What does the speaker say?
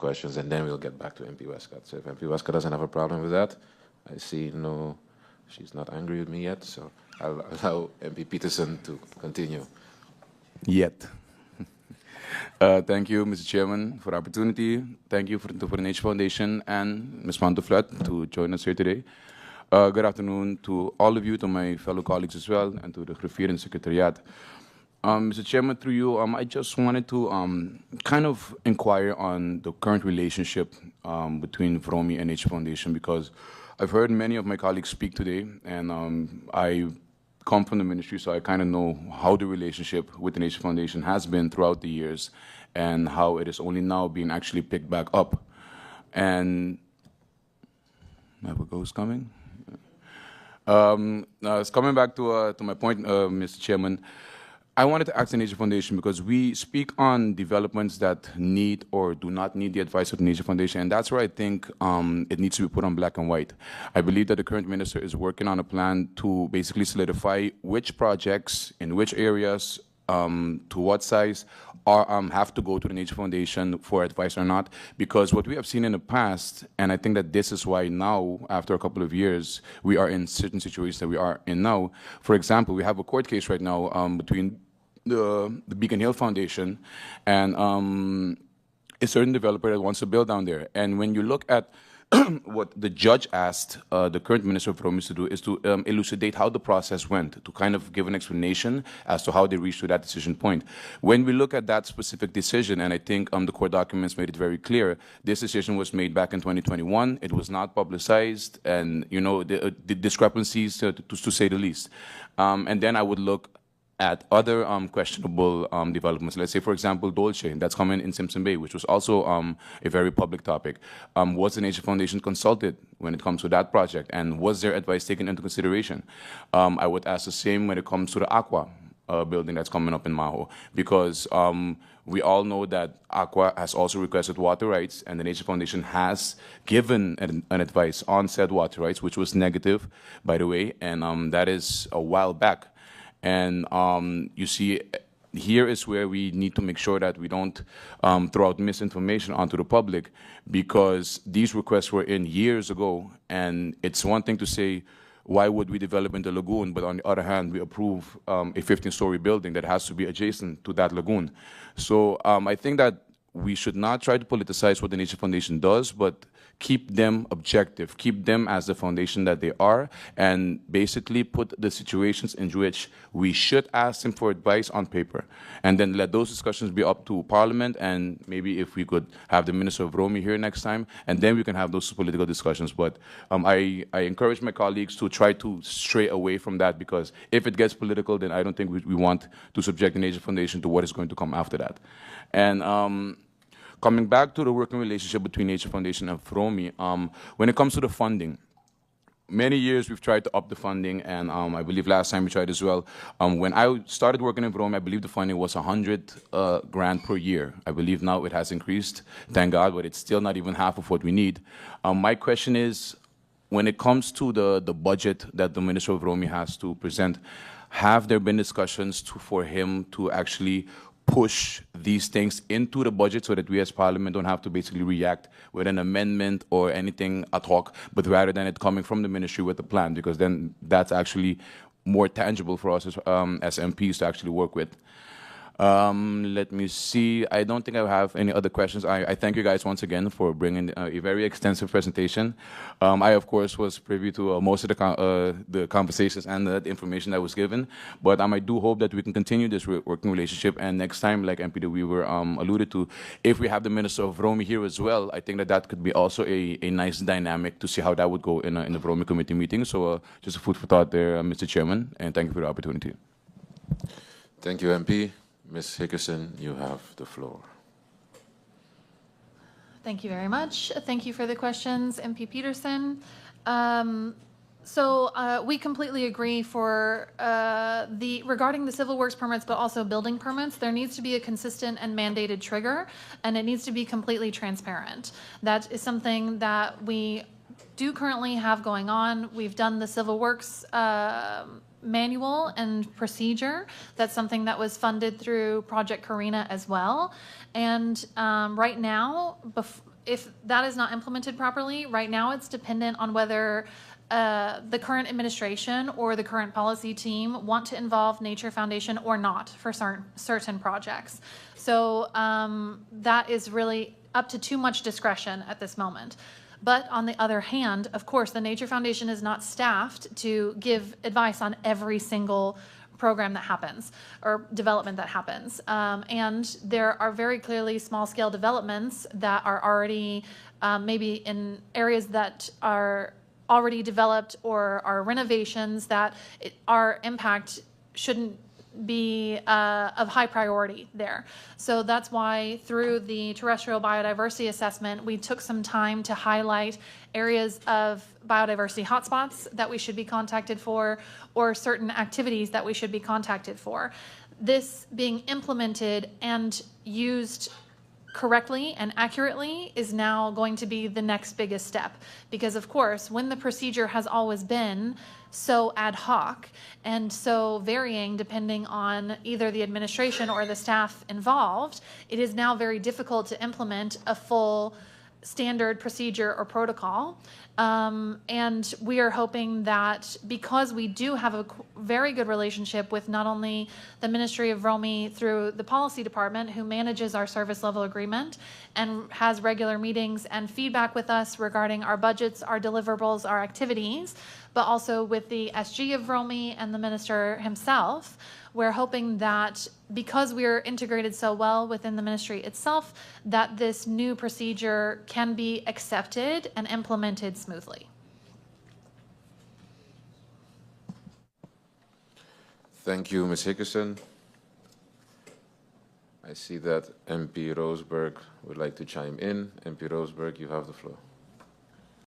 questions, and then we'll get back to MP Westcott. So if MP Westcott doesn't have a problem with that, I see no, she's not angry with me yet, so I'll allow MP Peterson to continue. Yet. Thank you, Mr. Chairman, for the opportunity. Thank you to the Nature Foundation and Ms. Monteflat to join us here today. Good afternoon to all of you, to my fellow colleagues as well, and to the Griffier and Secretariat. Mr. Chairman, through you, I just wanted to kind of inquire on the current relationship between VROMI and Nature Foundation, because I've heard many of my colleagues speak today, and I come from the ministry, so I kind of know how the relationship with the Nature Foundation has been throughout the years and how it is only now being actually picked back up. And never goes coming. It's coming back to my point, Mr. Chairman. I wanted to ask the Nature Foundation, because we speak on developments that need or do not need the advice of the Nature Foundation, and that's where I think it needs to be put on black and white. I believe that the current minister is working on a plan to basically solidify which projects in which areas, to what size, have to go to the Nature Foundation for advice or not. Because what we have seen in the past, and I think that this is why now, after a couple of years, we are in certain situations that we are in now. For example, we have a court case right now between the Beacon Hill Foundation and a certain developer that wants to build down there. And when you look at what the judge asked the current Minister of Promise to do is to elucidate how the process went, to kind of give an explanation as to how they reached to that decision point. When we look at that specific decision, and I think the court documents made it very clear, this decision was made back in 2021. It was not publicized, and you know the discrepancies, to say the least. And then I would look at other questionable developments. Let's say, for example, Dolce, that's coming in Simpson Bay, which was also a very public topic. Was the Nature Foundation consulted when it comes to that project, and was their advice taken into consideration? I would ask the same when it comes to the Aqua building that's coming up in Maho, because we all know that Aqua has also requested water rights, and the Nature Foundation has given an advice on said water rights, which was negative, by the way, and that is a while back. And you see, here is where we need to make sure that we don't throw out misinformation onto the public, because these requests were in years ago, and it's one thing to say, why would we develop in the lagoon, but on the other hand, we approve a 15-story building that has to be adjacent to that lagoon. So I think that we should not try to politicize what the Nature Foundation does, but keep them objective, keep them as the foundation that they are, and basically put the situations in which we should ask them for advice on paper. And then let those discussions be up to Parliament, and maybe if we could have the Minister of Romy here next time, and then we can have those political discussions. But I encourage my colleagues to try to stray away from that, because if it gets political, then I don't think we want to subject the Nature Foundation to what is going to come after that. And coming back to the working relationship between Nature Foundation and VROMI, when it comes to the funding, many years we've tried to up the funding, and I believe last time we tried as well. When I started working in VROMI, I believe the funding was 100 grand per year. I believe now it has increased, thank God, but it's still not even half of what we need. My question is, when it comes to the budget that the Minister of VROMI has to present, have there been discussions for him to actually push these things into the budget so that we as Parliament don't have to basically react with an amendment or anything ad hoc, but rather than it coming from the ministry with a plan, because then that's actually more tangible for us as MPs to actually work with. Let me see. I don't think I have any other questions. I thank you guys once again for bringing a very extensive presentation. I, of course, was privy to most of the conversations and the information that was given, but I do hope that we can continue this working relationship, and next time, like MP De Wever alluded to, if we have the Minister of VROMI here as well, I think that that could be also a nice dynamic to see how that would go in the VROMI committee meeting. So just a food for thought there, Mr. Chairman, and thank you for the opportunity. Thank you, MP. Ms. Hickerson, you have the floor. Thank you very much. Thank you for the questions, MP Peterson. We completely agree for regarding the civil works permits, but also building permits, there needs to be a consistent and mandated trigger, and it needs to be completely transparent. That is something that we do currently have going on. We've done the civil works manual and procedure. That's something that was funded through Project Carina as well. And right now, if that is not implemented properly, right now it's dependent on whether the current administration or the current policy team want to involve Nature Foundation or not for certain projects. So that is really up to too much discretion at this moment. But on the other hand, of course, the Nature Foundation is not staffed to give advice on every single program that happens or development that happens. And there are very clearly small-scale developments that are already maybe in areas that are already developed or are renovations that our impact shouldn't be of high priority there. So that's why through the terrestrial biodiversity assessment, we took some time to highlight areas of biodiversity hotspots that we should be contacted for, or certain activities that we should be contacted for. This being implemented and used correctly and accurately is now going to be the next biggest step, because of course when the procedure has always been so ad hoc and so varying depending on either the administration or the staff involved, it is now very difficult to implement a full standard procedure or protocol. And we are hoping that because we do have a very good relationship with not only the Ministry of Romy through the policy department, who manages our service level agreement and has regular meetings and feedback with us regarding our budgets, our deliverables, our activities, but also with the SG of Romy and the minister himself, we're hoping that because we're integrated so well within the ministry itself, that this new procedure can be accepted and implemented smoothly. Thank you, Ms. Hickerson. I see that MP Roseberg would like to chime in. MP Roseberg, you have the floor.